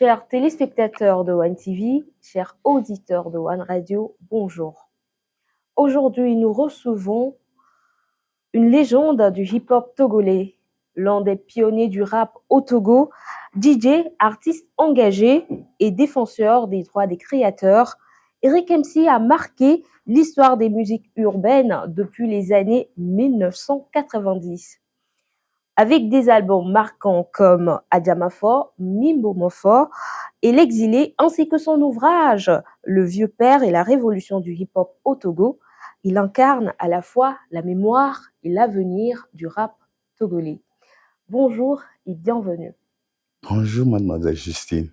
Chers téléspectateurs de One TV, chers auditeurs de One Radio, bonjour. Aujourd'hui, nous recevons une légende du hip-hop togolais, l'un des pionniers du rap au Togo, DJ, artiste engagé et défenseur des droits des créateurs. Eric MC a marqué l'histoire des musiques urbaines depuis les années 1990. Avec des albums marquants comme Adjamafor, Mimbomofor et L'Exilé, ainsi que son ouvrage Le Vieux Père et la Révolution du hip-hop au Togo, il incarne à la fois la mémoire et l'avenir du rap togolais. Bonjour et bienvenue. Bonjour, mademoiselle Justine.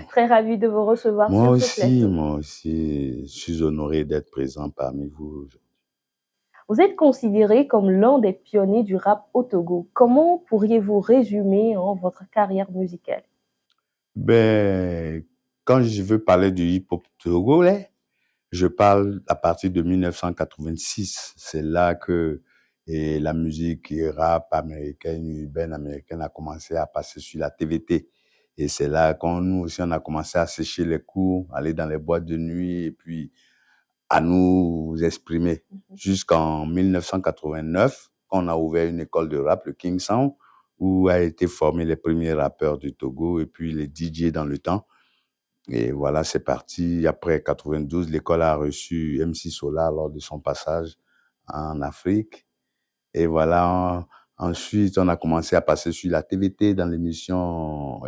Très ravi de vous recevoir sur ce plateau. Moi aussi, je suis honoré d'être présent parmi vous. Vous êtes considéré comme l'un des pionniers du rap au Togo. Comment pourriez-vous résumer votre carrière musicale? Quand je veux parler du hip-hop togolais, je parle à partir de 1986. C'est là que la musique rap américaine, urbaine américaine a commencé à passer sur la TVT. Et c'est là qu'on nous aussi, on a commencé à sécher les cours, aller dans les boîtes de nuit et puis à nous exprimer. Jusqu'en 1989, quand on a ouvert une école de rap, le King Sound, où a été formé les premiers rappeurs du Togo et puis les DJ dans le temps. Et voilà, c'est parti. Après 92, l'école a reçu MC Solar lors de son passage en Afrique. Et voilà, ensuite, on a commencé à passer sur la TVT dans l'émission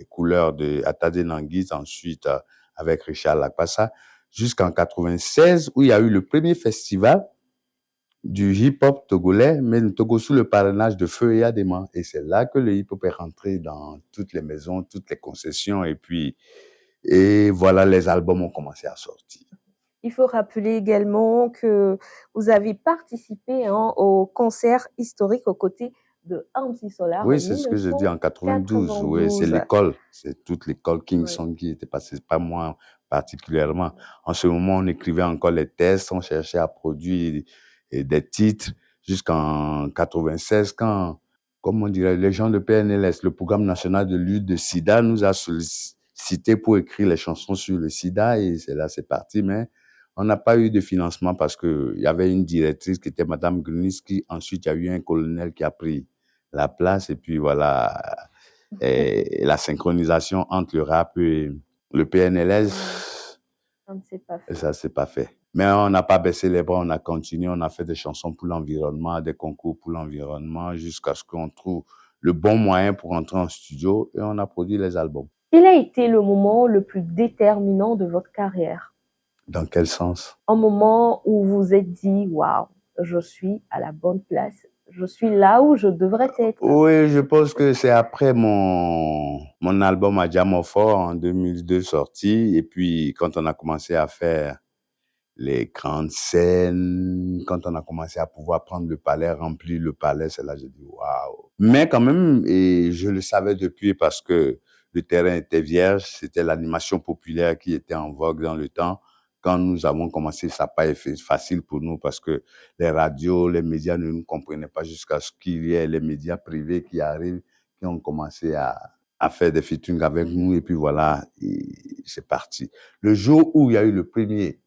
Couleur de Atade Nanguis, ensuite avec Richard Lakpassa, jusqu'en 96, où il y a eu le premier festival du hip-hop togolais, mais le Togo sous le parrainage de Feu et Adema. Et c'est là que le hip-hop est rentré dans toutes les maisons, toutes les concessions, et voilà, les albums ont commencé à sortir. Il faut rappeler également que vous avez participé au concert historique aux côtés de MC Solar. Oui, c'est ce que je dis en 92. Oui, c'est l'école. C'est toute l'école King Song qui était passée, pas moi particulièrement. En ce moment, on écrivait encore les tests, on cherchait à produire des titres jusqu'en 96 quand, comme on dirait, les gens de PNLS, le Programme national de lutte de SIDA, nous a sollicité pour écrire les chansons sur le SIDA et c'est là, c'est parti. Mais on n'a pas eu de financement parce qu'il y avait une directrice qui était Madame Grunis, qui ensuite, il y a eu un colonel qui a pris la place et puis voilà, et la synchronisation entre le rap et le PNLS, ça c'est pas fait. Mais on n'a pas baissé les bras, on a continué, on a fait des chansons pour l'environnement, des concours pour l'environnement, jusqu'à ce qu'on trouve le bon moyen pour entrer en studio et on a produit les albums. Quel a été le moment le plus déterminant de votre carrière? Dans quel sens? Un moment où vous vous êtes dit, waouh, je suis à la bonne place, je suis là où je devrais être. Oui, je pense que c'est après mon album Adjamafor en 2002 sorti, et puis quand on a commencé à faire les grandes scènes, quand on a commencé à pouvoir prendre le palais, remplir le palais, c'est là que j'ai dit waouh. Mais quand même, et je le savais depuis parce que le terrain était vierge, c'était l'animation populaire qui était en vogue dans le temps. Quand nous avons commencé, ça n'a pas été facile pour nous parce que les radios, les médias ne nous comprenaient pas jusqu'à ce qu'il y ait les médias privés qui arrivent, qui ont commencé à faire des featuring avec nous et puis voilà, c'est parti. Le jour où il y a eu le premier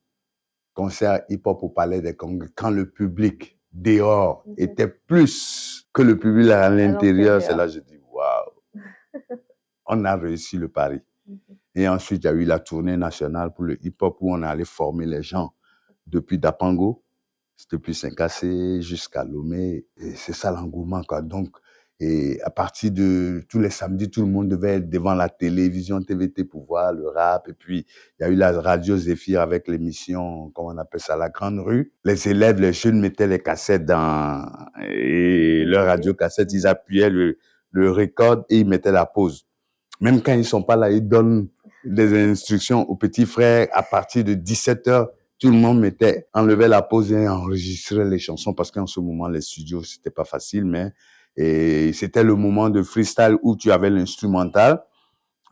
concert hip-hop au Palais des Congrès, quand le public dehors était plus que le public à l'intérieur, c'est là que je dis waouh, on a réussi le pari. Et ensuite, il y a eu la tournée nationale pour le hip-hop où on est allé former les gens depuis Dapango, depuis Saint-Cassé jusqu'à Lomé. Et c'est ça l'engouement, quoi. Donc, et à partir de tous les samedis, tout le monde devait être devant la télévision TVT pour voir le rap. Et puis, il y a eu la radio Zéphyr avec l'émission, comment on appelle ça, La Grande Rue. Les élèves, les jeunes mettaient les cassettes dans leur radio cassette, ils appuyaient le record et ils mettaient la pause. Même quand ils sont pas là, ils donnent des instructions aux petits frères à partir de 17h. Tout le monde enlevait la pause et enregistrait les chansons parce qu'en ce moment, les studios, c'était pas facile, mais c'était le moment de freestyle où tu avais l'instrumental,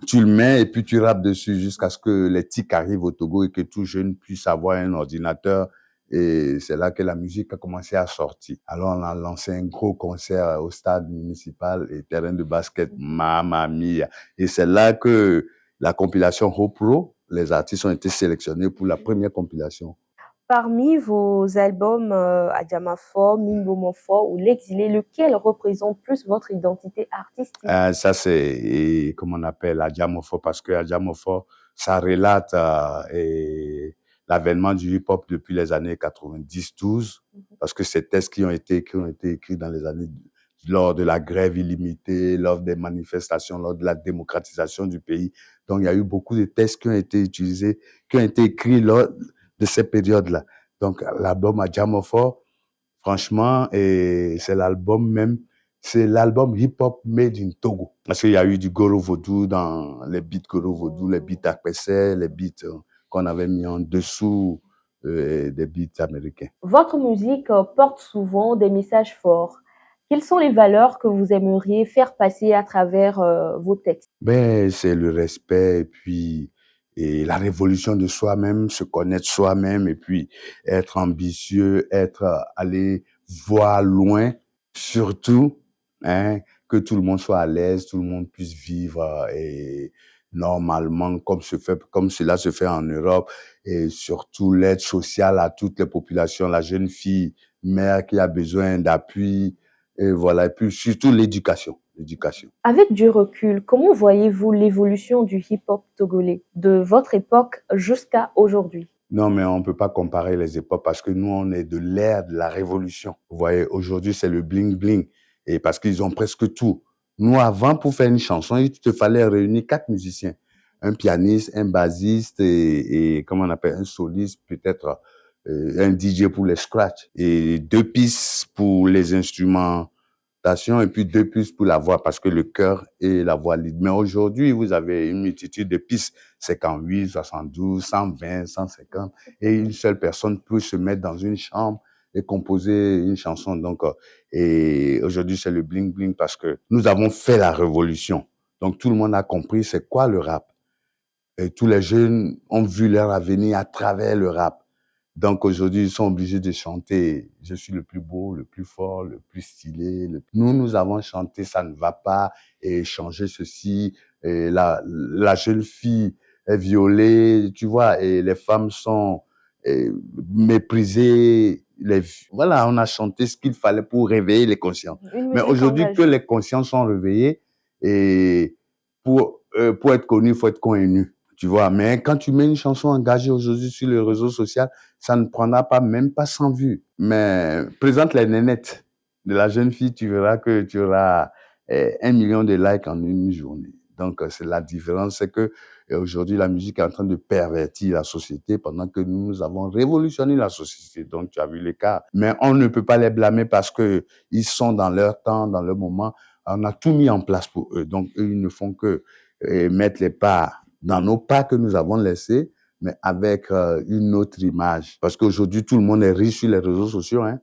tu le mets et puis tu rappes dessus jusqu'à ce que les tics arrivent au Togo et que tout jeune puisse avoir un ordinateur Et c'est là que la musique a commencé à sortir. Alors, on a lancé un gros concert au stade municipal et terrain de basket, Mamma Mia. Et c'est là que la compilation Hopro, les artistes ont été sélectionnés pour la première compilation. Parmi vos albums, Adjamafor, Mingomofor ou L'Exilé, lequel représente plus votre identité artistique? Ça, c'est, comme on appelle, Adjamofo, parce que Adjamofo, ça relate l'avènement du hip-hop depuis les années 90-12, parce que ces textes qui ont été écrits dans les années, lors de la grève illimitée, lors des manifestations, lors de la démocratisation du pays. Donc, il y a eu beaucoup de textes qui ont été utilisés, qui ont été écrits lors de ces périodes-là. Donc, l'album Adjamofo, franchement, et c'est l'album hip-hop made in Togo. Parce qu'il y a eu du Goro Vodou dans les beats Goro Vodou, les beats Akpessé, les beats qu'on avait mis en dessous des beats américains. Votre musique porte souvent des messages forts. Quelles sont les valeurs que vous aimeriez faire passer à travers vos textes? Ben, c'est le respect et puis la révolution de soi-même, se connaître soi-même et puis être ambitieux, aller voir loin, surtout, hein, que tout le monde soit à l'aise, tout le monde puisse vivre et normalement comme cela se fait en Europe et surtout l'aide sociale à toutes les populations, la jeune fille, mère qui a besoin d'appui et voilà, et puis surtout l'éducation. Avec du recul, comment voyez-vous l'évolution du hip-hop togolais de votre époque jusqu'à aujourd'hui? Non, mais on ne peut pas comparer les époques parce que nous, on est de l'ère de la révolution. Vous voyez, aujourd'hui, c'est le bling-bling. Et parce qu'ils ont presque tout. Nous, avant, pour faire une chanson, il te fallait réunir 4 musiciens. Un pianiste, un bassiste et comment on appelle, un soliste, peut-être un DJ pour les scratchs. Et 2 pistes pour les instruments et puis 2 pistes pour la voix parce que le chœur et la voix lead. Mais aujourd'hui, vous avez une multitude de pistes, 58, 72, 120, 150 et une seule personne peut se mettre dans une chambre et composer une chanson. Donc, et aujourd'hui, c'est le bling bling parce que nous avons fait la révolution. Donc, tout le monde a compris c'est quoi le rap. Et tous les jeunes ont vu leur avenir à travers le rap. Donc aujourd'hui, ils sont obligés de chanter « Je suis le plus beau, le plus fort, le plus stylé ». Nous avons chanté « Ça ne va pas » et changer ceci. Et la jeune fille est violée, tu vois, et les femmes sont méprisées. Voilà, on a chanté ce qu'il fallait pour réveiller les consciences. Une Mais musique aujourd'hui que engagée. les consciences sont réveillées, et pour être connu, il faut être connu. Tu vois, mais quand tu mets une chanson engagée aujourd'hui sur les réseaux sociaux, ça ne prendra pas, même pas 100 vues. Mais présente les nénettes de la jeune fille, tu verras que tu auras 1 million de likes en une journée. Donc, c'est la différence, c'est que aujourd'hui, la musique est en train de pervertir la société pendant que nous avons révolutionné la société. Donc, tu as vu l'écart. Mais on ne peut pas les blâmer parce que ils sont dans leur temps, dans leur moment. On a tout mis en place pour eux. Donc, eux, ils ne font que mettre les pas dans nos pas que nous avons laissés, mais avec une autre image. Parce qu'aujourd'hui, tout le monde est riche sur les réseaux sociaux. Hein.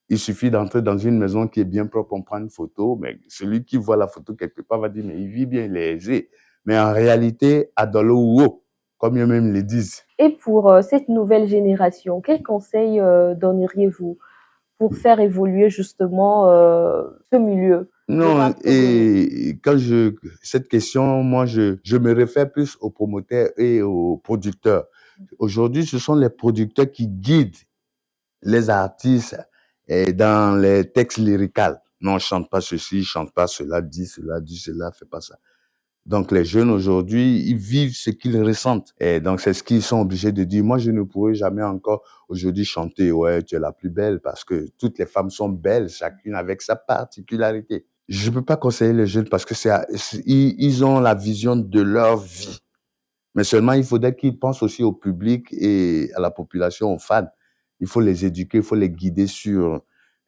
Il suffit d'entrer dans une maison qui est bien propre, on prend une photo, mais celui qui voit la photo quelque part va dire, mais il vit bien, il est aisé. Mais en réalité, Adolo Uo, comme eux-mêmes le disent. Et pour cette nouvelle génération, quels conseils donneriez-vous pour faire évoluer justement ce milieu, le Non, rap togolais? et cette question, moi, je me réfère plus aux promoteurs et aux producteurs. Aujourd'hui, ce sont les producteurs qui guident les artistes dans les textes lyricaux. Non, chante pas ceci, chante pas cela, dit cela, fais pas ça. Donc, les jeunes aujourd'hui, ils vivent ce qu'ils ressentent. Et donc, c'est ce qu'ils sont obligés de dire. Moi, je ne pourrais jamais encore aujourd'hui chanter, ouais, tu es la plus belle parce que toutes les femmes sont belles, chacune avec sa particularité. Je peux pas conseiller les jeunes parce que ils ont la vision de leur vie. Mais seulement, il faudrait qu'ils pensent aussi au public et à la population, aux fans. Il faut les éduquer, il faut les guider sur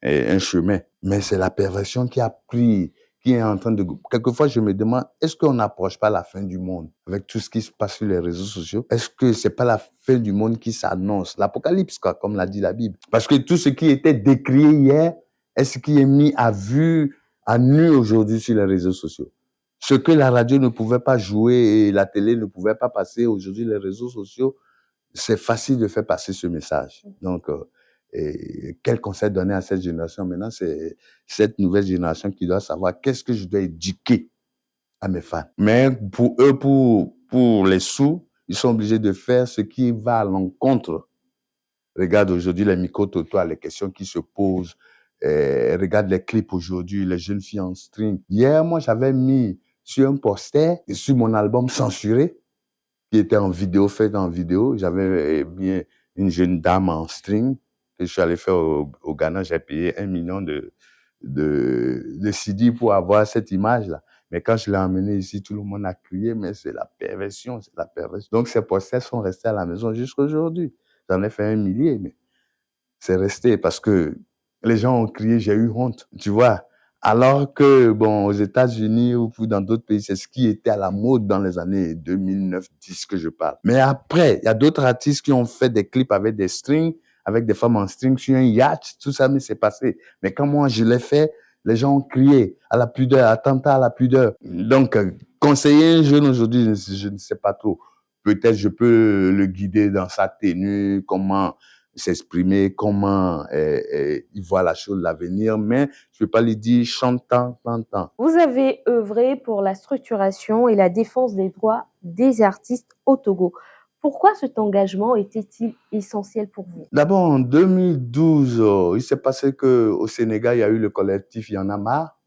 un chemin. Mais c'est la perversion qui est en train de... Quelquefois, je me demande, est-ce qu'on n'approche pas la fin du monde avec tout ce qui se passe sur les réseaux sociaux? Est-ce que c'est pas la fin du monde qui s'annonce? L'apocalypse, quoi, comme l'a dit la Bible. Parce que tout ce qui était décrié hier est ce qui est mis à nu aujourd'hui sur les réseaux sociaux. Ce que la radio ne pouvait pas jouer et la télé ne pouvait pas passer, aujourd'hui, les réseaux sociaux, c'est facile de faire passer ce message. Donc, et quel conseil donner à cette génération? Maintenant, c'est cette nouvelle génération qui doit savoir qu'est-ce que je dois éduquer à mes fans. Mais pour eux, pour les sous, ils sont obligés de faire ce qui va à l'encontre. Regarde aujourd'hui les micro-trottoirs, les questions qui se posent. Regarde les clips aujourd'hui, les jeunes filles en string. Hier, moi, j'avais mis sur un poster, sur mon album censuré, qui était en vidéo, fait en vidéo. J'avais bien une jeune dame en string que je suis allé faire au Ghana. J'ai payé 1 million de CD pour avoir cette image-là. Mais quand je l'ai emmené ici, tout le monde a crié, mais c'est la perversion, c'est la perversion. Donc, ces posters sont restés à la maison jusqu'à aujourd'hui. J'en ai fait 1 millier, mais c'est resté parce que les gens ont crié, j'ai eu honte, tu vois. Alors que, bon, aux États-Unis ou dans d'autres pays, c'est ce qui était à la mode dans les années 2009-10 que je parle. Mais après, il y a d'autres artistes qui ont fait des clips avec des strings, avec des femmes en string sur un yacht, tout ça, mais c'est passé. Mais quand moi, je l'ai fait, les gens ont crié à la pudeur, attentat à la pudeur. Donc, conseiller un jeune aujourd'hui, je ne sais pas trop. Peut-être je peux le guider dans sa tenue, comment s'exprimer, comment il voit la chose, l'avenir, mais je ne peux pas lui dire chantant, chantant. Vous avez œuvré pour la structuration et la défense des droits des artistes au Togo. Pourquoi cet engagement était-il essentiel pour vous? D'abord, en 2012, il s'est passé qu'au Sénégal, il y a eu le collectif Y en a marre.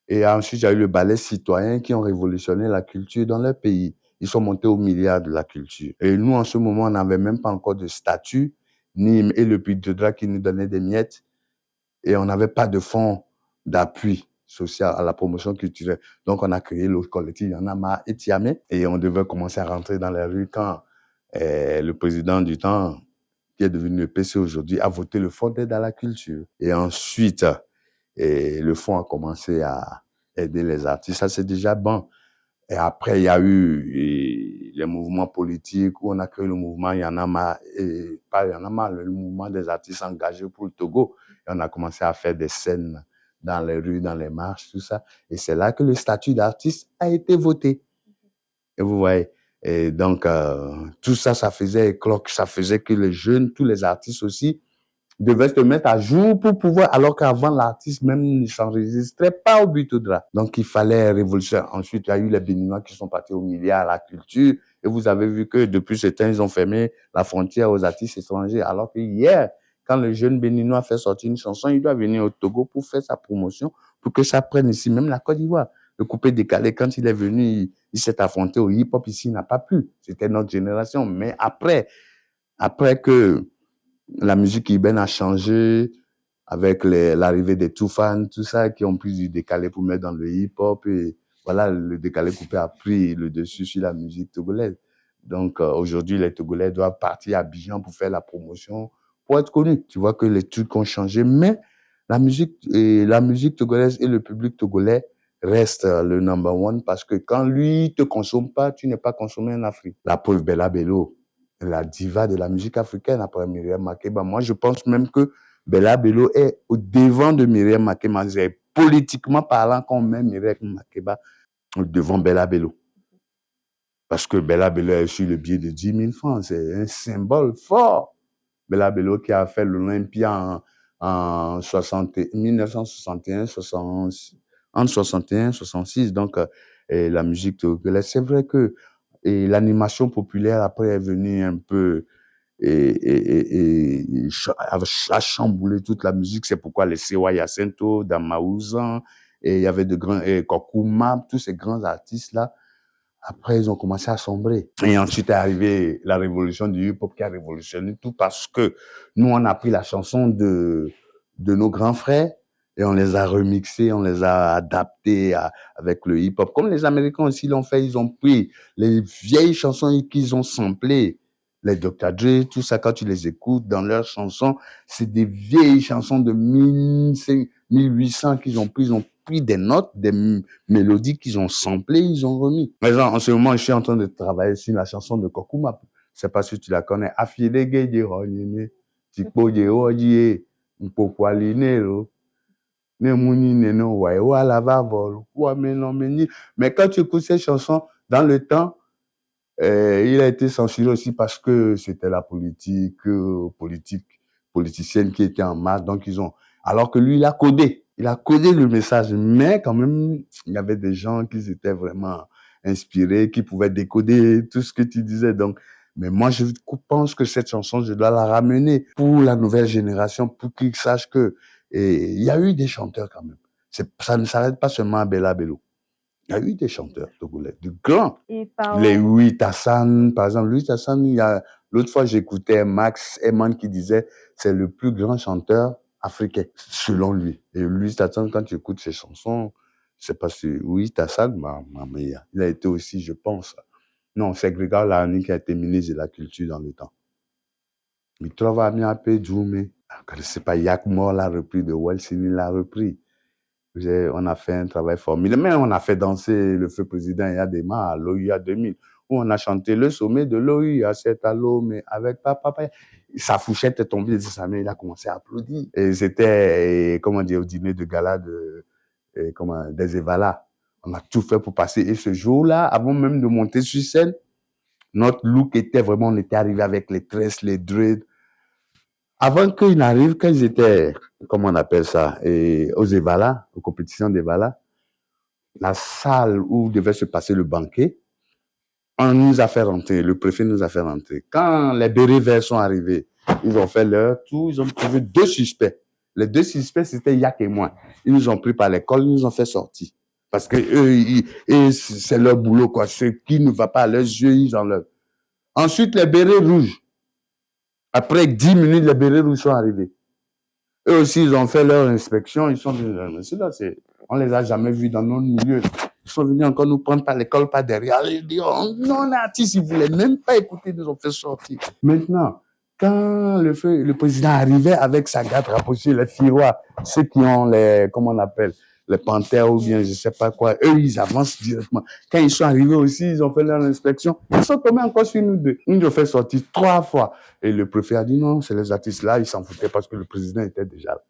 Et ensuite, il y a eu le ballet citoyen qui ont révolutionné la culture dans leur pays. Ils sont montés au milliard de la culture. Et nous, en ce moment, on n'avait même pas encore de statut, et le Budget qui nous donnait des miettes. Et on n'avait pas de fonds d'appui social à la promotion culturelle. Donc, on a créé le collectif Y en a marre et Tiamé. Et on devait commencer à rentrer dans les rues quand le président du temps, qui est devenu le PC aujourd'hui, a voté le fonds d'aide à la culture. Et ensuite, le fonds a commencé à aider les artistes. Ça, c'est déjà bon. Et après, il y a eu les mouvements politiques où on a créé le mouvement Y en a marre, et pas Y en a marre, le mouvement des artistes engagés pour le Togo. Et on a commencé à faire des scènes dans les rues, dans les marches, tout ça. Et c'est là que le statut d'artiste a été voté. Et vous voyez. Et donc, tout ça, ça faisait éclore, ça faisait que les jeunes, tous les artistes aussi, devaient se mettre à jour pour pouvoir, alors qu'avant, l'artiste même ne s'enregistrait pas au but de drap. Donc, il fallait révolutionner. Ensuite, il y a eu les Béninois qui sont partis au milliard à la culture. Et vous avez vu que depuis ce temps, ils ont fermé la frontière aux artistes étrangers. Alors que hier, quand le jeune Béninois fait sortir une chanson, il doit venir au Togo pour faire sa promotion, pour que ça prenne ici, même la Côte d'Ivoire. Le coupé décalé, quand il est venu, il s'est affronté au hip-hop ici, il n'a pas pu. C'était notre génération. Mais après que la musique urbaine a changé avec l'arrivée des Toufan, tout ça, qui ont pris du décalé pour mettre dans le hip-hop. Et voilà, le décalé coupé a pris le dessus sur la musique togolaise. Donc, aujourd'hui, les Togolais doivent partir à Abidjan pour faire la promotion, pour être connus. Tu vois que les trucs ont changé, mais la musique togolaise et le public togolais restent le number one parce que quand lui te consomme pas, tu n'es pas consommé en Afrique. La preuve, Bella Bello, la diva de la musique africaine après Myriam Makeba. Moi, je pense même que Bella Bello est au devant de Myriam Makeba. C'est politiquement parlant qu'on met Myriam Makeba devant Bella Bello. Parce que Bella Bello est sur le billet de 10 000 francs. C'est un symbole fort. Bella Bello qui a fait l'Olympia en 1961, 60, entre 61 et 66. Donc, la musique togolaise, c'est vrai que l'animation populaire après est venue un peu a chamboulé toute la musique. C'est pourquoi les Sewa Yacento, Damaouzan, et il y avait de grands, Kokuma, tous ces grands artistes-là. Après, ils ont commencé à sombrer. Et ensuite est arrivée la révolution du hip-hop qui a révolutionné tout parce que nous, on a pris la chanson de nos grands frères et on les a remixés, on les a adaptés avec le hip-hop. Comme les Américains aussi l'ont fait, ils ont pris les vieilles chansons qu'ils ont samplées. Les Dr. Dre, tout ça, quand tu les écoutes dans leurs chansons, c'est des vieilles chansons de 1800 qu'ils ont pris. Ils ont pris des notes, des mélodies qu'ils ont samplées, ils ont remis. Mais genre, en ce moment, je suis en train de travailler sur la chanson de Kokuma. Je sais pas si tu la connais. Afile geje honyeme, tikpo je oje, mpokwa linero, ne muni neno wa wala va vol, wa meno meni. Mais quand tu écoutes ces chansons, dans le temps, Il a été censuré aussi parce que c'était la politicienne qui était en marche. Donc, alors que lui, il a codé le message, mais quand même, il y avait des gens qui étaient vraiment inspirés, qui pouvaient décoder tout ce que tu disais. Donc, mais moi, je pense que cette chanson, je dois la ramener pour la nouvelle génération, pour qu'ils sachent que, et il y a eu des chanteurs quand même. Ça ne s'arrête pas seulement à Bella Bello. Il y a eu des chanteurs togolais, de grands. Et Les parlons, Louis Tassan, par exemple, Louis Tassan, l'autre fois, j'écoutais Max Eman qui disait, c'est le plus grand chanteur africain, selon lui. Et Louis Tassan, quand tu écoutes ses chansons, c'est pas si Louis Tassan, il a été aussi, je pense, non, c'est Grégoire Lani qui a été ministre de la Culture dans le temps. Mi trova mi appelé Djoumé. C'est pas Yak Mor l'a repris, de Welsini l'a repris. On a fait un travail formidable. Mais on a fait danser le feu président Yadema à l'OUA 2000, où on a chanté le sommet de l'OUA, c'est à Lomé, avec papa. Sa fourchette est tombée, il a commencé à applaudir. Et c'était, comment dire, au dîner de gala des Evala. On a tout fait pour passer. Et ce jour-là, avant même de monter sur scène, notre look était vraiment, on était arrivé avec les tresses, les dreads. Avant qu'ils n'arrivent, quand ils étaient, comment on appelle ça, aux Evala, aux compétitions d'Evala, la salle où devait se passer le banquet, on nous a fait rentrer, le préfet nous a fait rentrer. Quand les bérets verts sont arrivés, ils ont fait leur tour, ils ont trouvé 2 suspects. Les 2 suspects, c'était Yak et moi. Ils nous ont pris par l'école, ils nous ont fait sortir. Parce que eux, c'est leur boulot, quoi. Ce qui ne va pas à leurs yeux, ils enlèvent. Ensuite, les bérets rouges. Après 10 minutes, les bérets rouges sont arrivés. Eux aussi, ils ont fait leur inspection. Ils sont venus. On les a jamais vus dans notre milieu. Ils sont venus encore nous prendre par l'école, par derrière. Ils disent, oh, non, artiste, ils voulaient même pas écouter, ils nous ont fait sortir. Maintenant, quand le président arrivait avec sa garde rapprochée, les Firois, ceux qui ont comment on appelle, les panthères ou bien je sais pas quoi, eux, ils avancent directement. Quand ils sont arrivés aussi, ils ont fait leur inspection. Ils sont tombés encore sur nous deux. Ils nous ont fait sortir 3 fois. Et le préfet a dit non, c'est les artistes là, ils s'en foutaient parce que le président était déjà là.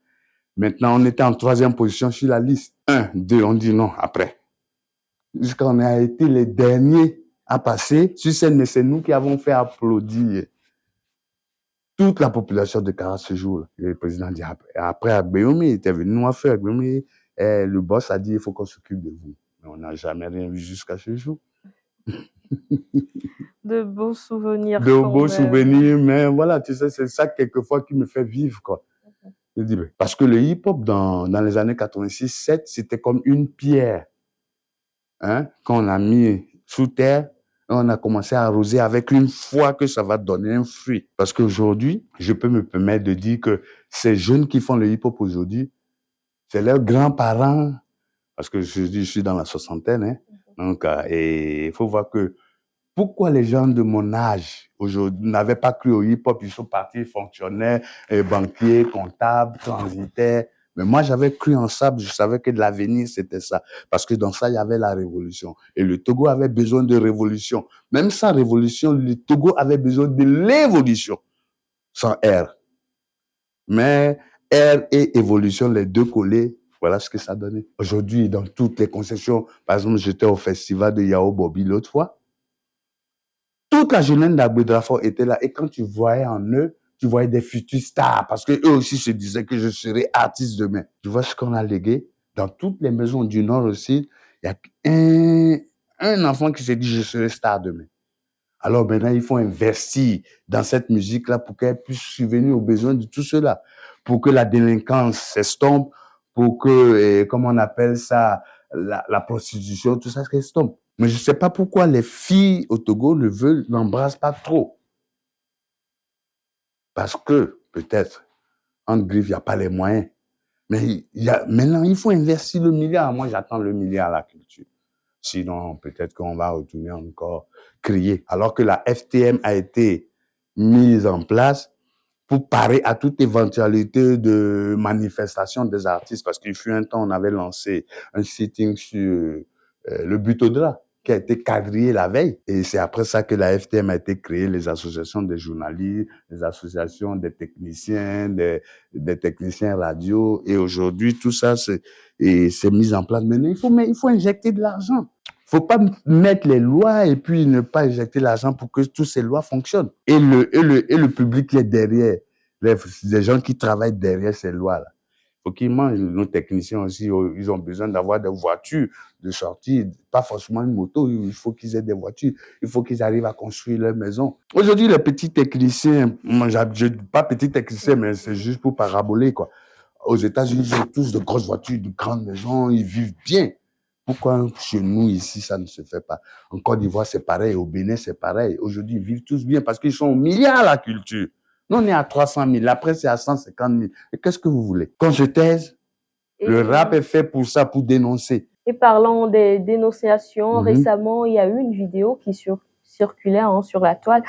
Maintenant, on était en 3e position sur la liste. 1, 2, on dit non après. Jusqu'à on a été les derniers à passer sur scène, mais c'est nous qui avons fait applaudir toute la population de Kara ce jour-là. Le président dit après Agbeyomi, il était venu nous faire Agbeyomi. Le boss a dit il faut qu'on s'occupe de vous. Mais on n'a jamais rien vu jusqu'à ce jour. de beaux souvenirs. De beaux souvenirs, mais voilà, tu sais, c'est ça quelquefois qui me fait vivre, quoi. Je dis, parce que le hip-hop dans les années 86-7, c'était comme une pierre, hein, qu'on a mis sous terre. On a commencé à arroser avec une foi que ça va donner un fruit. Parce qu'aujourd'hui, je peux me permettre de dire que ces jeunes qui font le hip-hop aujourd'hui, c'est leurs grands-parents, parce que je suis dans la soixantaine, hein. Donc, et il faut voir que pourquoi les gens de mon âge aujourd'hui n'avaient pas cru au hip-hop, ils sont partis fonctionnaires, banquiers, comptables, transitaires. Mais moi, j'avais cru en ça, je savais que de l'avenir, c'était ça. Parce que dans ça, il y avait la révolution. Et le Togo avait besoin de révolution. Même sans révolution, le Togo avait besoin de l'évolution. Sans R. Mais R et évolution, les deux collés, voilà ce que ça donnait. Aujourd'hui, dans toutes les concessions, par exemple, j'étais au festival de Yao Bobby l'autre fois. Toute la jeunesse d'Aboudrafort était là. Et quand tu voyais en eux, tu voyais des futurs stars. Parce qu'eux aussi se disaient que je serais artiste demain. Tu vois ce qu'on a légué? Dans toutes les maisons du Nord aussi, il y a un enfant qui s'est dit je serai star demain. Alors maintenant, il faut investir dans cette musique-là pour qu'elle puisse subvenir aux besoins de tout cela. Pour que la délinquance s'estompe, pour que, comment on appelle ça, la prostitution, tout ça s'estompe. Mais je ne sais pas pourquoi les filles au Togo n'embrassent pas trop. Parce que, peut-être, en griffe, il n'y a pas les moyens. Mais maintenant, il faut investir le milliard. Moi, j'attends le milliard à la culture. Sinon, peut-être qu'on va retourner encore crier. Alors que la FTM a été mise en place pour parer à toute éventualité de manifestation des artistes. Parce qu'il fut un temps, on avait lancé un sitting sur le Butodra, qui a été quadrillé la veille. Et c'est après ça que la FTM a été créée, les associations des journalistes, les associations des techniciens, des techniciens radio. Et aujourd'hui, tout ça, c'est mis en place. Maintenant, il faut injecter de l'argent. Faut pas mettre les lois et puis ne pas injecter l'argent pour que toutes ces lois fonctionnent. Et le public qui est derrière, les gens qui travaillent derrière ces lois-là, faut qu'ils mangent. Nos techniciens aussi, ils ont besoin d'avoir des voitures de sortie, pas forcément une moto. Il faut qu'ils aient des voitures. Il faut qu'ils arrivent à construire leur maison. Aujourd'hui, les petits techniciens, moi, pas petits techniciens, mais c'est juste pour paraboler, quoi. Aux États-Unis, ils ont tous de grosses voitures, de grandes maisons, ils vivent bien. Pourquoi chez nous, ici, ça ne se fait pas? En Côte d'Ivoire, c'est pareil. Au Bénin, c'est pareil. Aujourd'hui, ils vivent tous bien parce qu'ils sont au milliard la culture. Nous, on est à 300 000. Après, c'est à 150 000. Et qu'est-ce que vous voulez? Qu'on se taise? Le rap est fait pour ça, pour dénoncer. Et parlant des dénonciations, Mhm. récemment, il y a eu une vidéo qui circulait sur la toile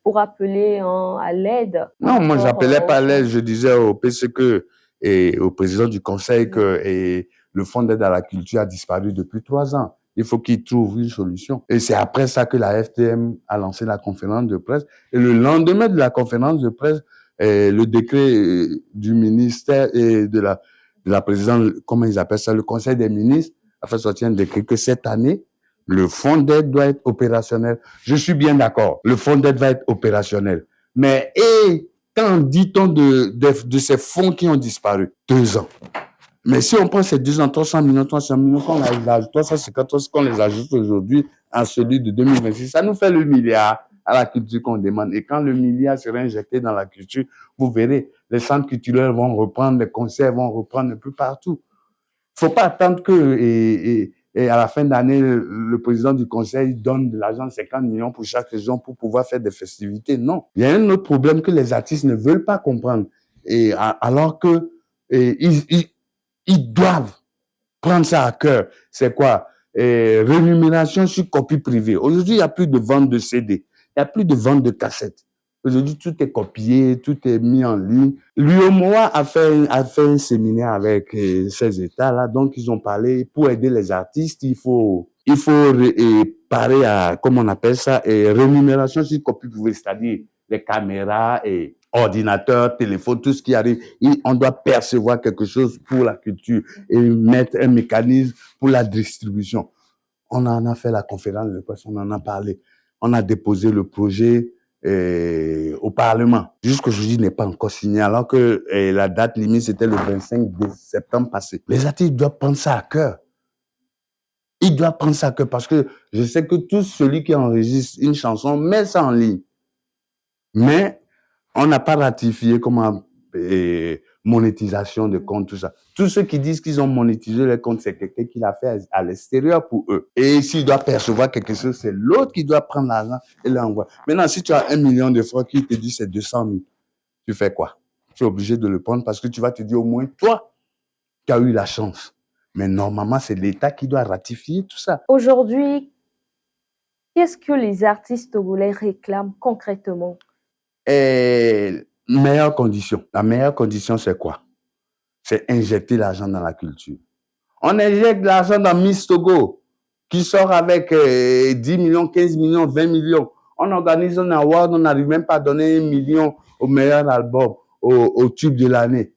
pour appeler à l'aide. Non, moi, j'appelais pas aux l'aide. Je disais au PCQ et au président du conseil que le fonds d'aide à la culture a disparu depuis 3 ans. Il faut qu'ils trouvent une solution. Et c'est après ça que la FTM a lancé la conférence de presse. Et le lendemain de la conférence de presse, le décret du ministère et de la présidente, comment ils appellent ça, le conseil des ministres a fait sortir un décret que cette année, le fonds d'aide doit être opérationnel. Je suis bien d'accord. Le fonds d'aide va être opérationnel. Mais quand dit-on de ces fonds qui ont disparu? 2 ans. Mais si on prend ces 2 ans, 300 millions, qu'on les ajoute, 350, qu'on les ajoute aujourd'hui à celui de 2026, ça nous fait le milliard à la culture qu'on demande. Et quand le milliard sera injecté dans la culture, vous verrez, les centres culturels vont reprendre, les concerts vont reprendre un peu partout. Faut pas attendre que et à la fin d'année, le président du conseil donne de l'argent, 50 millions pour chaque région pour pouvoir faire des festivités. Non. Il y a un autre problème que les artistes ne veulent pas comprendre. Et alors que ils doivent prendre ça à cœur. C'est quoi? Rémunération sur copie privée. Aujourd'hui, il n'y a plus de vente de CD. Il n'y a plus de vente de cassettes. Aujourd'hui, tout est copié, tout est mis en ligne. L'UOMOA a fait un séminaire avec ces États-là. Donc, ils ont parlé, pour aider les artistes, il faut parer à, comment on appelle ça, rémunération sur copie privée, c'est-à-dire les caméras et ordinateurs, téléphones, tout ce qui arrive. On doit percevoir quelque chose pour la culture et mettre un mécanisme pour la distribution. On en a fait la conférence de presse, on en a parlé. On a déposé le projet au Parlement. Jusqu'aujourd'hui, il n'est pas encore signé, alors que la date limite, c'était le 25 septembre passé. Les artistes doivent prendre ça à cœur. Ils doivent prendre ça à cœur parce que je sais que tout celui qui enregistre une chanson met ça en ligne. Mais on n'a pas ratifié comment monétisation de comptes, tout ça. Tous ceux qui disent qu'ils ont monétisé les comptes, c'est quelqu'un qui l'a fait à l'extérieur pour eux. Et s'il doit percevoir quelque chose, c'est l'autre qui doit prendre l'argent et l'envoyer. Maintenant, si tu as 1 million de francs qui te dit c'est 200 000, tu fais quoi? Tu es obligé de le prendre parce que tu vas te dire au moins, toi, tu as eu la chance. Mais normalement, c'est l'État qui doit ratifier tout ça. Aujourd'hui, qu'est-ce que les artistes togolais réclament concrètement? Meilleures conditions. La meilleure condition, c'est quoi? C'est injecter l'argent dans la culture. On injecte l'argent dans Miss Togo, qui sort avec 10 millions, 15 millions, 20 millions. On organise un award, on n'arrive même pas à donner 1 million au meilleur album, au tube de l'année.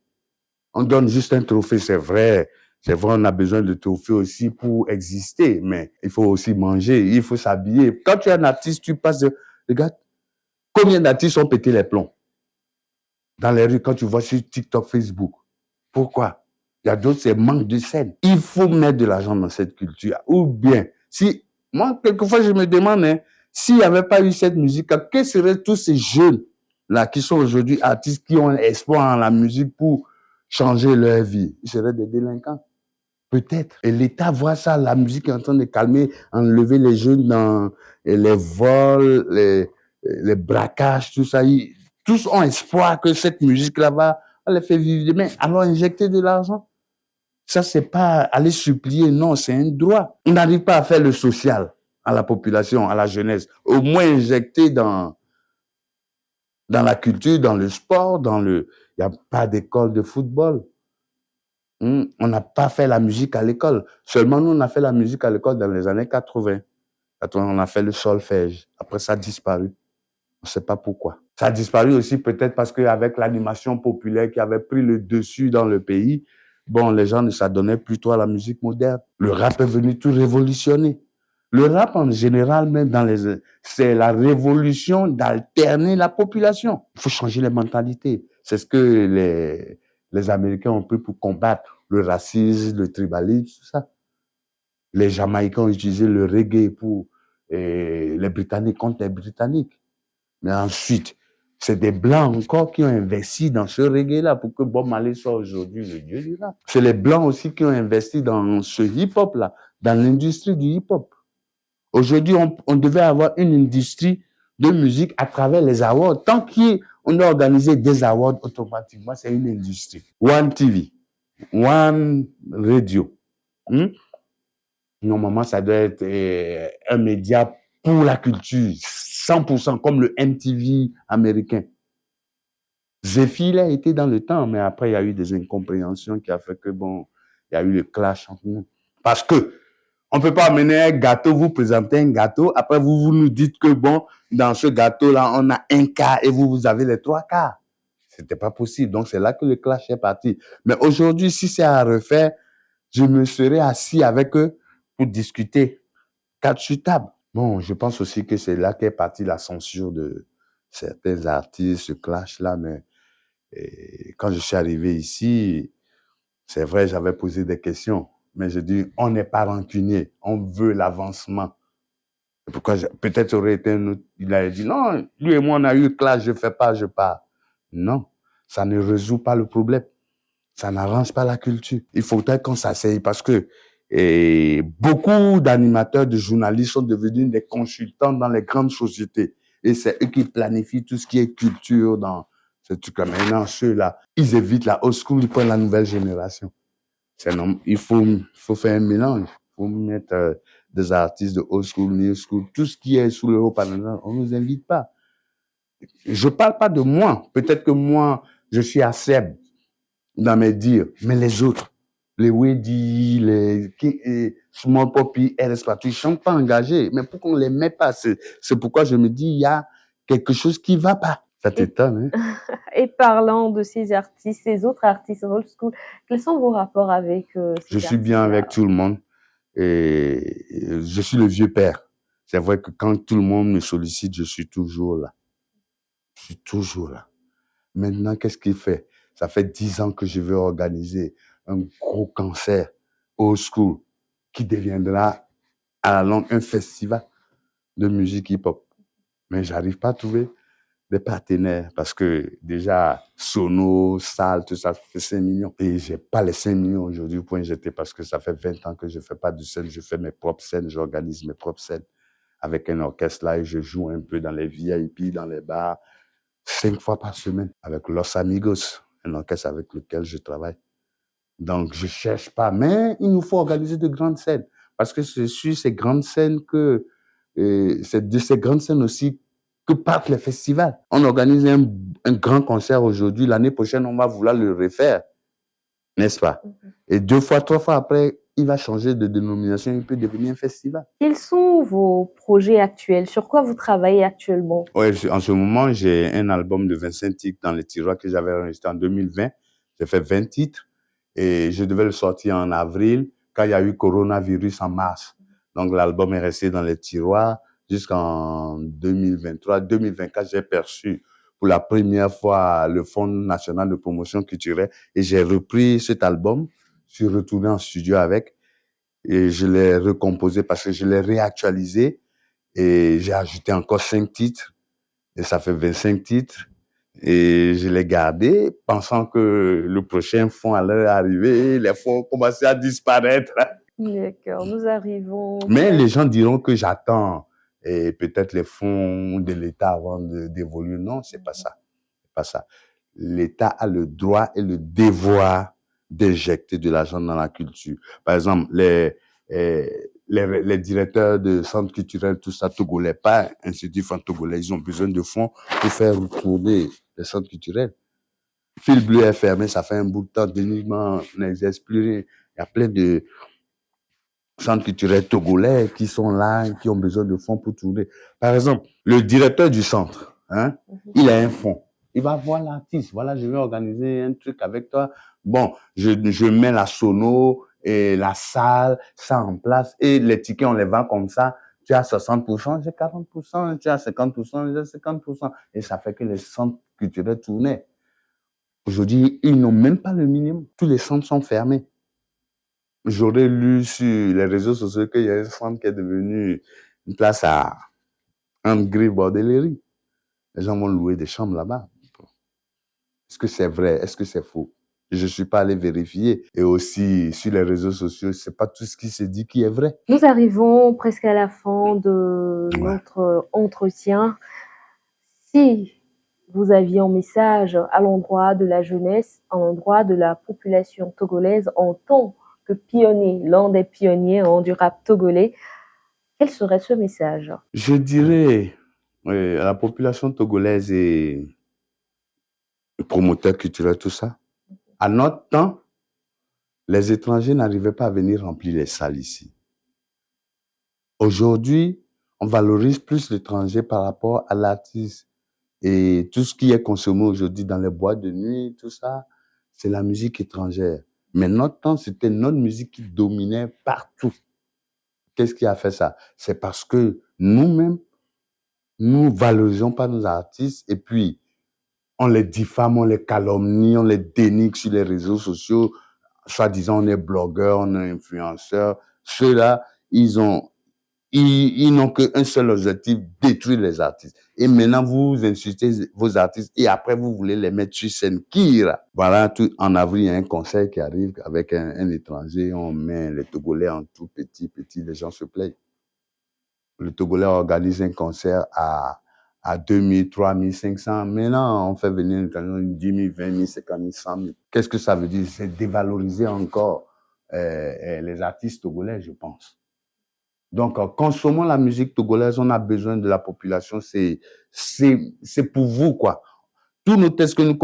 On donne juste un trophée, c'est vrai. C'est vrai, on a besoin de trophées aussi pour exister, mais il faut aussi manger, il faut s'habiller. Quand tu es un artiste, tu passes de... Regarde, combien d'artistes ont pété les plombs dans les rues quand tu vois sur TikTok, Facebook? Pourquoi? Il y a d'autres, c'est manque de scène. Il faut mettre de l'argent dans cette culture. Ou bien, si, moi, quelquefois, je me demande, s'il n'y avait pas eu cette musique, quels seraient tous ces jeunes-là qui sont aujourd'hui artistes, qui ont espoir en la musique pour changer leur vie? Ils seraient des délinquants. Peut-être. Et l'État voit ça, la musique est en train de calmer, enlever les jeunes dans les vols, les braquages, tout ça. Tous ont espoir que cette musique-là va les faire vivre demain. Alors injecter de l'argent. Ça, c'est pas aller supplier, non, c'est un droit. On n'arrive pas à faire le social à la population, à la jeunesse. Au moins injecter dans la culture, dans le sport, il n'y a pas d'école de football. On n'a pas fait la musique à l'école. Seulement, nous, on a fait la musique à l'école dans les années 80. On a fait le solfège. Après, ça a disparu. On ne sait pas pourquoi. Ça a disparu aussi peut-être parce qu'avec l'animation populaire qui avait pris le dessus dans le pays, bon, les gens ne s'adonnaient plutôt à la musique moderne. Le rap est venu tout révolutionner. Le rap en général, même c'est la révolution d'alterner la population. Il faut changer les mentalités. C'est ce que les Américains ont pris pour combattre le racisme, le tribalisme, tout ça. Les Jamaïcains ont utilisé le reggae pour les Britanniques contre les Britanniques. Mais ensuite, c'est des Blancs encore qui ont investi dans ce reggae-là pour que Bob Marley soit aujourd'hui le dieu du rap. C'est les Blancs aussi qui ont investi dans ce hip-hop-là, dans l'industrie du hip-hop. Aujourd'hui, on devait avoir une industrie de musique à travers les awards. Tant qu'on a organisé des awards, automatiquement, c'est une industrie. One TV, One Radio. Normalement, ça doit être un média pour la culture, 100% comme le MTV américain. Zephyr a été dans le temps, mais après, il y a eu des incompréhensions qui a fait que, bon, il y a eu le clash entre nous. Parce que on ne peut pas amener un gâteau, vous présenter un gâteau, après vous nous dites que, bon, dans ce gâteau-là, on a un quart et vous avez les 3 quarts. C'était pas possible. Donc, c'est là que le clash est parti. Mais aujourd'hui, si c'est à refaire, je me serais assis avec eux pour discuter, 4 sur table. Bon, je pense aussi que c'est là qu'est partie la censure de certains artistes, ce clash-là, mais quand je suis arrivé ici, c'est vrai, j'avais posé des questions, mais je dis, on n'est pas rancunier, on veut l'avancement. Pourquoi peut-être aurait été un autre, il avait dit, non, lui et moi, on a eu clash, je fais pas, je pars. Non, ça ne résout pas le problème. Ça n'arrange pas la culture. Il faudrait qu'on s'asseye parce que beaucoup d'animateurs, de journalistes sont devenus des consultants dans les grandes sociétés. Et c'est eux qui planifient tout ce qui est culture dans ce truc-là. Maintenant, ceux-là, ils évitent la old school, ils prennent la nouvelle génération. Il faut faire un mélange. Il faut mettre des artistes de old school, new school, tout ce qui est sous le haut panorama, on ne nous invite pas. Je ne parle pas de moi. Peut-être que moi, je suis acerbe dans mes dires, mais les autres, les Wedi, les Small Poppy, RS Patou, ils ne sont pas engagés. Mais pourquoi on ne les met pas? C'est pourquoi je me dis, il y a quelque chose qui ne va pas. Ça t'étonne, hein? Et parlant de ces artistes, ces autres artistes old school, quels sont vos rapports avec Je suis bien avec tout le monde et je suis le vieux père. C'est vrai que quand tout le monde me sollicite, je suis toujours là. Je suis toujours là. Maintenant, qu'est-ce qu'il fait? Ça fait 10 ans que je veux organiser un gros concert old school qui deviendra à la longue un festival de musique hip-hop. Mais j'arrive pas à trouver des partenaires parce que déjà, Sono, Salle, tout ça, ça fait 5 millions. Et j'ai pas les 5 millions aujourd'hui pour injecter parce que ça fait 20 ans que je fais pas de scène. Je fais mes propres scènes, j'organise mes propres scènes avec un orchestre là et je joue un peu dans les VIP, dans les bars, 5 fois par semaine avec Los Amigos, un orchestre avec lequel je travaille. Donc, je cherche pas, mais il nous faut organiser de grandes scènes parce que c'est sur ces grandes scènes que, c'est de ces grandes scènes aussi que partent les festivals. On organise un grand concert aujourd'hui, l'année prochaine, on va vouloir le refaire, n'est-ce pas? Et 2 fois, 3 fois après, il va changer de dénomination, il peut devenir un festival. Quels sont vos projets actuels? Sur quoi vous travaillez actuellement? Ouais, en ce moment, j'ai un album de 25 titres dans les tiroirs que j'avais enregistré en 2020. J'ai fait 20 titres et je devais le sortir en avril quand il y a eu coronavirus en mars. Donc, l'album est resté dans les tiroirs jusqu'en 2023. 2024, j'ai perçu pour la première fois le Fonds national de promotion culturelle et j'ai repris cet album. Je suis retourné en studio avec et je l'ai recomposé parce que je l'ai réactualisé et j'ai ajouté encore 5 titres. Et ça fait 25 titres. Et je l'ai gardé, pensant que le prochain fonds allait arriver. Les fonds ont commencé à disparaître. D'accord, nous arrivons. Mais les gens diront que j'attends et peut-être les fonds de l'État avant d'évoluer. Non, c'est pas ça. C'est pas ça. L'État a le droit et le devoir d'injecter de l'argent dans la culture. Par exemple, les directeurs de centres culturels, tout ça, togolais, pas institut togolais, ils ont besoin de fonds pour faire retourner les centres culturels. Fil Bleu est fermé, ça fait un bout de temps, dénigement n'existe plus. Il y a plein de centres culturels togolais qui sont là, qui ont besoin de fonds pour tourner. Par exemple, le directeur du centre, hein, il a un fonds. Il va voir l'artiste. Voilà, je vais organiser un truc avec toi. Bon, je mets la sono et la salle, ça en place, et les tickets, on les vend comme ça. Tu as 60%, j'ai 40%, tu as 50%, j'ai 50%. Et ça fait que les centres culturels tournaient. Aujourd'hui, ils n'ont même pas le minimum. Tous les centres sont fermés. J'aurais lu sur les réseaux sociaux qu'il y a un centre qui est devenu une place à Angry-Bordellerie. Les gens vont louer des chambres là-bas. Est-ce que c'est vrai? Est-ce que c'est faux? Je ne suis pas allé vérifier. Et aussi, sur les réseaux sociaux, ce n'est pas tout ce qui se dit qui est vrai. Nous arrivons presque à la fin de notre entretien. Si vous aviez un message à l'endroit de la jeunesse, à l'endroit de la population togolaise en tant que pionnier, l'un des pionniers du rap togolais, quel serait ce message? Je dirais à la population togolaise et promoteurs culturels, tout ça, à notre temps, les étrangers n'arrivaient pas à venir remplir les salles ici. Aujourd'hui, on valorise plus l'étranger par rapport à l'artiste. Et tout ce qui est consommé aujourd'hui dans les boîtes de nuit, tout ça, c'est la musique étrangère. Mais notre temps, c'était notre musique qui dominait partout. Qu'est-ce qui a fait ça? C'est parce que nous-mêmes, nous valorisons pas nos artistes et puis on les diffame, on les calomnie, on les dénigre sur les réseaux sociaux. Soi-disant, on est blogueur, on est influenceur. Ceux-là, ils n'ont qu'un seul objectif, détruire les artistes. Et maintenant, vous insultez vos artistes et après, vous voulez les mettre sur scène. Voilà, en avril, il y a un concert qui arrive avec un étranger. On met les Togolais en tout petit, les gens se plaignent. Le Togolais organise un concert à 2 000, 3 000, 500. Maintenant, on fait venir une 10 000, 20 000, 50 000, 100 000. Qu'est-ce que ça veut dire? C'est dévaloriser encore les artistes togolais, je pense. Donc, consommons la musique togolaise, on a besoin de la population, c'est pour vous, quoi. Tous nos textes que nous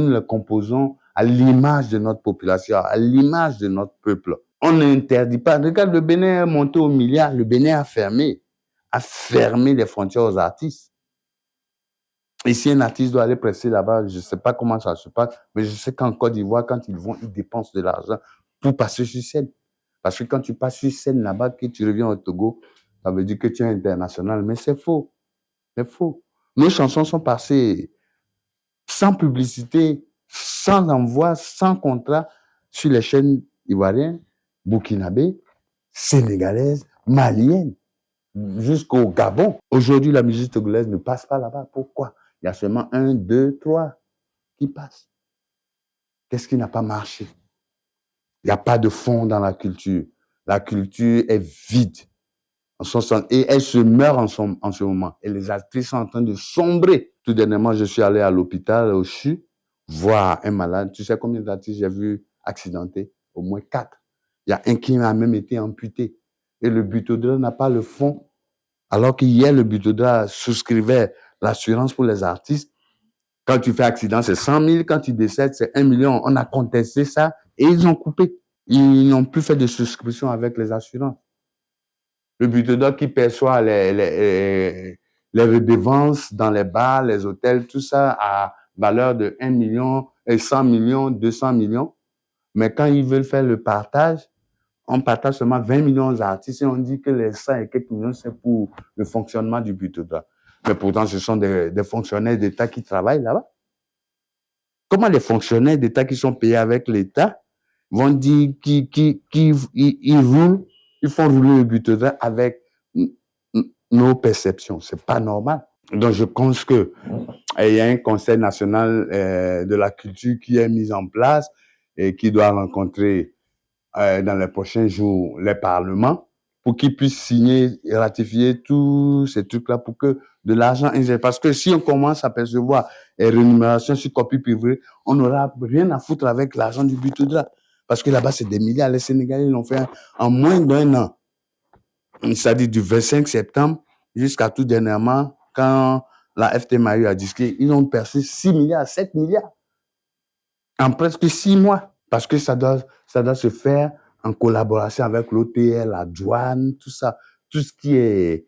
les composons à l'image de notre population, à l'image de notre peuple. On n'interdit pas. Regarde, le Bénin est monté au milliard, le Bénin a fermé les frontières aux artistes. Et si un artiste doit aller presser là-bas, je ne sais pas comment ça se passe, mais je sais qu'en Côte d'Ivoire, quand ils vont, ils dépensent de l'argent pour passer sur scène. Parce que quand tu passes sur scène là-bas, que tu reviens au Togo, ça veut dire que tu es international. Mais c'est faux. C'est faux. Nos chansons sont passées sans publicité, sans envoi, sans contrat sur les chaînes ivoiriennes, burkinabées, sénégalaises, maliennes, jusqu'au Gabon. Aujourd'hui, la musique togolaise ne passe pas là-bas. Pourquoi? Il y a seulement 1, 2, 3 qui passent. Qu'est-ce qui n'a pas marché? Il n'y a pas de fond dans la culture. La culture est vide. Et elle se meurt en ce moment. Et les actrices sont en train de sombrer. Tout dernièrement, je suis allé à l'hôpital au CHU voir un malade. Tu sais combien d'artistes j'ai vu accidentés? Au moins 4. Il y a un qui a même été amputé. Et le Butodra n'a pas le fond. Alors qu'hier, le Butodra souscrivait l'assurance pour les artistes. Quand tu fais accident, c'est 100 000. Quand tu décèdes, c'est 1 million. On a contesté ça et ils ont coupé. Ils n'ont plus fait de souscription avec les assurances. Le Butodra qui perçoit les redevances dans les bars, les hôtels, tout ça à valeur de 1 million, 100 millions, 200 millions. Mais quand ils veulent faire le partage, on partage seulement 20 millions aux artistes et on dit que les 100 et quelques millions, c'est pour le fonctionnement du Butodra. Mais pourtant, ce sont des fonctionnaires d'État qui travaillent là-bas. Comment les fonctionnaires d'État qui sont payés avec l'État vont dire qu'ils roulent, ils font rouler le Butodra avec nos perceptions? C'est pas normal. Donc, je pense que il y a un Conseil national de la culture qui est mis en place et qui doit rencontrer dans les prochains jours les parlements pour qu'ils puissent signer et ratifier tous ces trucs-là pour que de l'argent ingère. Parce que si on commence à percevoir les rémunérations sur copie privée, on n'aura rien à foutre avec l'argent du Butodra. Parce que là-bas, c'est des milliards. Les Sénégalais l'ont fait en moins d'1 an. C'est-à-dire du 25 septembre jusqu'à tout dernièrement, quand la FTMAU a disqué, ils ont perçu 6 milliards, 7 milliards en presque 6 mois. Parce que ça doit se faire en collaboration avec l'OTL, la douane, tout ça. Tout ce qui est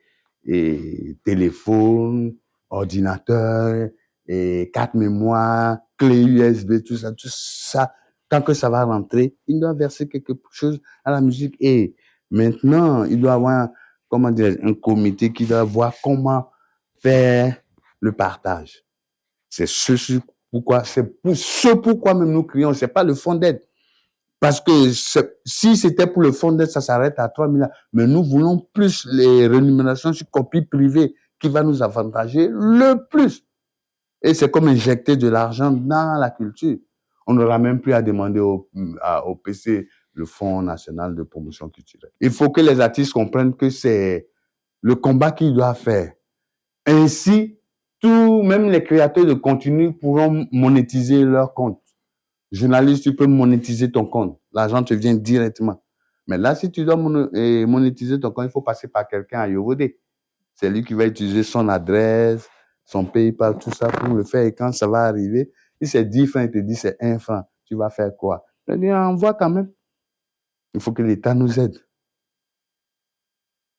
téléphone, ordinateur, et carte mémoire, clé USB, tout ça Quand que ça va rentrer, il doit verser quelque chose à la musique. Et maintenant, il doit avoir, comment dire, un comité qui doit voir comment faire le partage. C'est pourquoi, pourquoi même nous crions. C'est pas le fonds d'aide. Parce que si c'était pour le fonds d'aide, ça s'arrête à 3 milliards. Mais nous voulons plus les rémunérations sur copie privée qui va nous avantager le plus. Et c'est comme injecter de l'argent dans la culture. On n'aura même plus à demander au PC, le Fonds national de promotion culturelle. Il faut que les artistes comprennent que c'est le combat qu'ils doivent faire. Ainsi, même les créateurs de contenu pourront monétiser leur compte. Journaliste, tu peux monétiser ton compte. L'argent te vient directement. Mais là, si tu dois monétiser ton compte, il faut passer par quelqu'un à Yovodé. C'est lui qui va utiliser son adresse, son PayPal, tout ça pour le faire. Et quand ça va arriver, si c'est 10 francs, il te dit c'est 1 franc. Tu vas faire quoi? Il dit, envoie quand même. Il faut que l'État nous aide.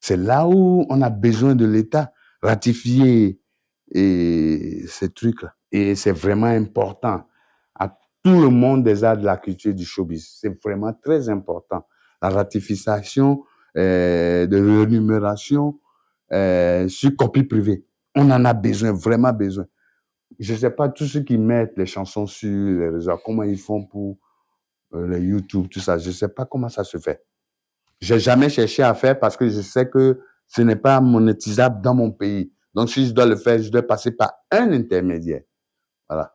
C'est là où on a besoin de l'État. Ratifier ces trucs-là. Et c'est vraiment important à tout le monde des arts, de la culture, du showbiz. C'est vraiment très important. La ratification de rémunération sur copie privée. On en a besoin, vraiment besoin. Je ne sais pas tous ceux qui mettent les chansons sur les réseaux, comment ils font pour les YouTube, tout ça. Je ne sais pas comment ça se fait. J'ai jamais cherché à faire parce que je sais que ce n'est pas monétisable dans mon pays. Donc, si je dois le faire, je dois passer par un intermédiaire. Voilà.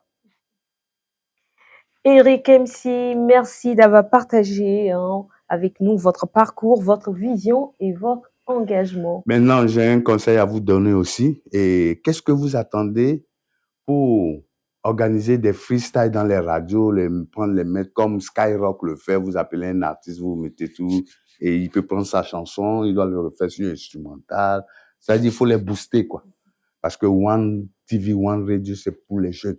Eric MC, merci d'avoir partagé avec nous votre parcours, votre vision et votre engagement. Maintenant, j'ai un conseil à vous donner aussi. Et qu'est-ce que vous attendez pour organiser des freestyles dans les radios, prendre les mettre comme Skyrock le fait, vous appelez un artiste, vous mettez tout, et il peut prendre sa chanson, il doit le refaire sur instrumental. C'est-à-dire, il faut les booster, quoi. Parce que One TV, One Radio, c'est pour les jeunes.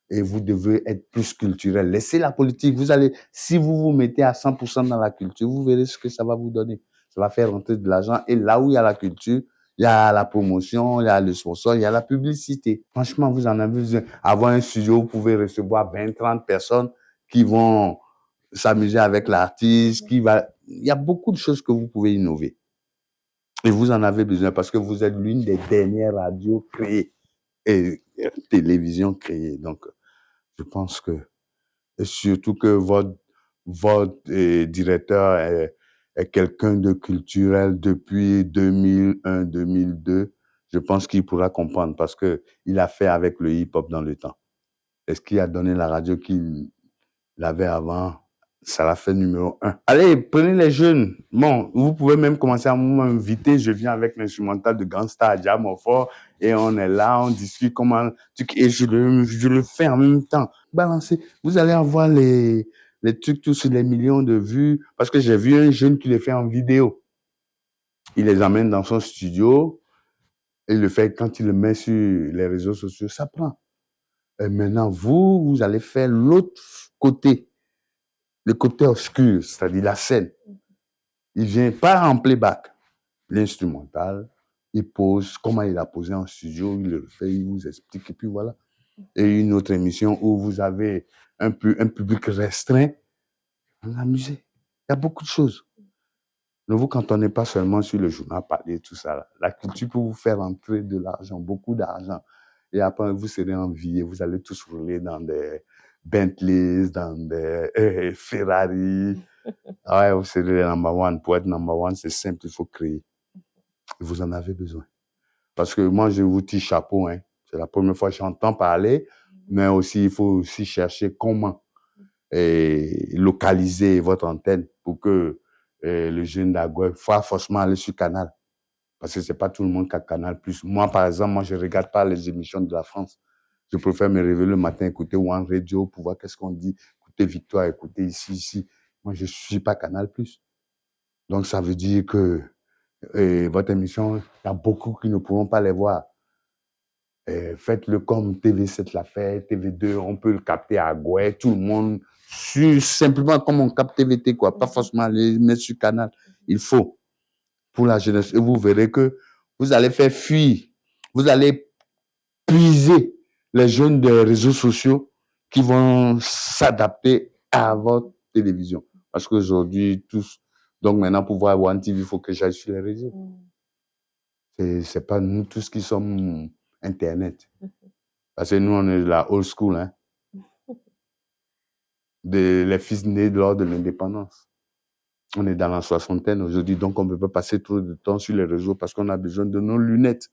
Et vous devez être plus culturel. Laissez la politique. Si vous vous mettez à 100% dans la culture, vous verrez ce que ça va vous donner. Ça va faire rentrer de l'argent. Et là où il y a la culture, il y a la promotion, il y a le sponsor, il y a la publicité. Franchement, vous en avez besoin. Avoir un studio, vous pouvez recevoir 20, 30 personnes qui vont s'amuser avec l'artiste, il y a beaucoup de choses que vous pouvez innover. Et vous en avez besoin parce que vous êtes l'une des dernières radios créées et télévision créée. Donc, je pense que, et surtout que votre directeur est quelqu'un de culturel depuis 2001, 2002, je pense qu'il pourra comprendre parce que il a fait avec le hip-hop dans le temps. Est-ce qu'il a donné la radio qu'il avait avant? Ça l'a fait numéro 1. Allez, prenez les jeunes. Bon, vous pouvez même commencer à m'inviter. Je viens avec l'instrumental de Gangsta Jamofort et on est là, on discute comment... Et je le fais en même temps. Balancez. Vous allez avoir les trucs tous sur les millions de vues parce que j'ai vu un jeune qui les fait en vidéo. Il les amène dans son studio et il le fait quand il le met sur les réseaux sociaux, ça prend. Et maintenant, vous allez faire l'autre côté. Le côté obscur, c'est-à-dire la scène. Il vient pas en playback. L'instrumental, il pose, comment il a posé en studio, il le fait, il vous explique, et puis voilà. Et une autre émission où vous avez un public restreint, vous amusez. Il y a beaucoup de choses. Ne vous cantonnez pas seulement sur le journal, parler, tout ça. La culture peut vous faire entrer de l'argent, beaucoup d'argent. Et après, vous serez enviés, vous allez tous rouler dans des Bentleys, dans des Ferrari. Ah ouais, vous serez le number one. Pour être number one, c'est simple, il faut créer. Vous en avez besoin. Parce que moi, je vous tire chapeau. Hein. C'est la première fois que j'entends parler, mais aussi, il faut aussi chercher comment localiser votre antenne pour que le jeune d'Agoué faut forcément aller sur Canal. Parce que c'est pas tout le monde qui a Canal+. Moi, par exemple, moi, je regarde pas les émissions de la France. Je préfère me réveiller le matin, écouter One Radio pour voir qu'est-ce qu'on dit, écouter Victoire, écouter ici. Moi, je suis pas Canal+. Donc, ça veut dire que votre émission, il y a beaucoup qui ne pourront pas les voir. Faites-le comme TV7 l'a fait, TV2, on peut le capter à Gouet, tout le monde, simplement comme on capte TVT, quoi. Pas forcément les mettre sur Canal. Il faut, pour la jeunesse. Et vous verrez que vous allez faire fuir, vous allez puiser les jeunes des réseaux sociaux qui vont s'adapter à votre télévision. Parce qu'aujourd'hui, tous... Donc maintenant, pour voir One TV, il faut que j'aille sur les réseaux. C'est pas nous tous qui sommes Internet. Parce que nous, on est de la old school, hein. Les fils nés lors de l'indépendance. On est dans la soixantaine aujourd'hui, donc on ne peut pas passer trop de temps sur les réseaux parce qu'on a besoin de nos lunettes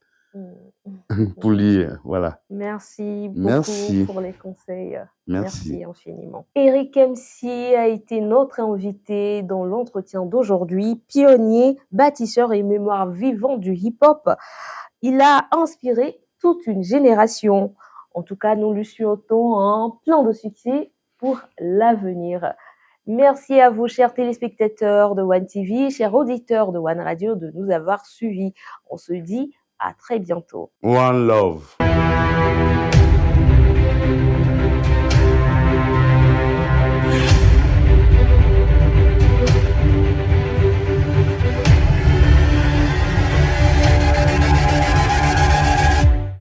pour lire. Voilà. Merci beaucoup Merci. pour les conseils. Merci. Merci infiniment. Eric MC a été notre invité dans l'entretien d'aujourd'hui, pionnier, bâtisseur et mémoire vivant du hip-hop. Il a inspiré toute une génération. En tout cas, nous lui souhaitons un plein de succès pour l'avenir. Merci à vous, chers téléspectateurs de One TV, chers auditeurs de One Radio, de nous avoir suivis. On se dit à très bientôt. One love.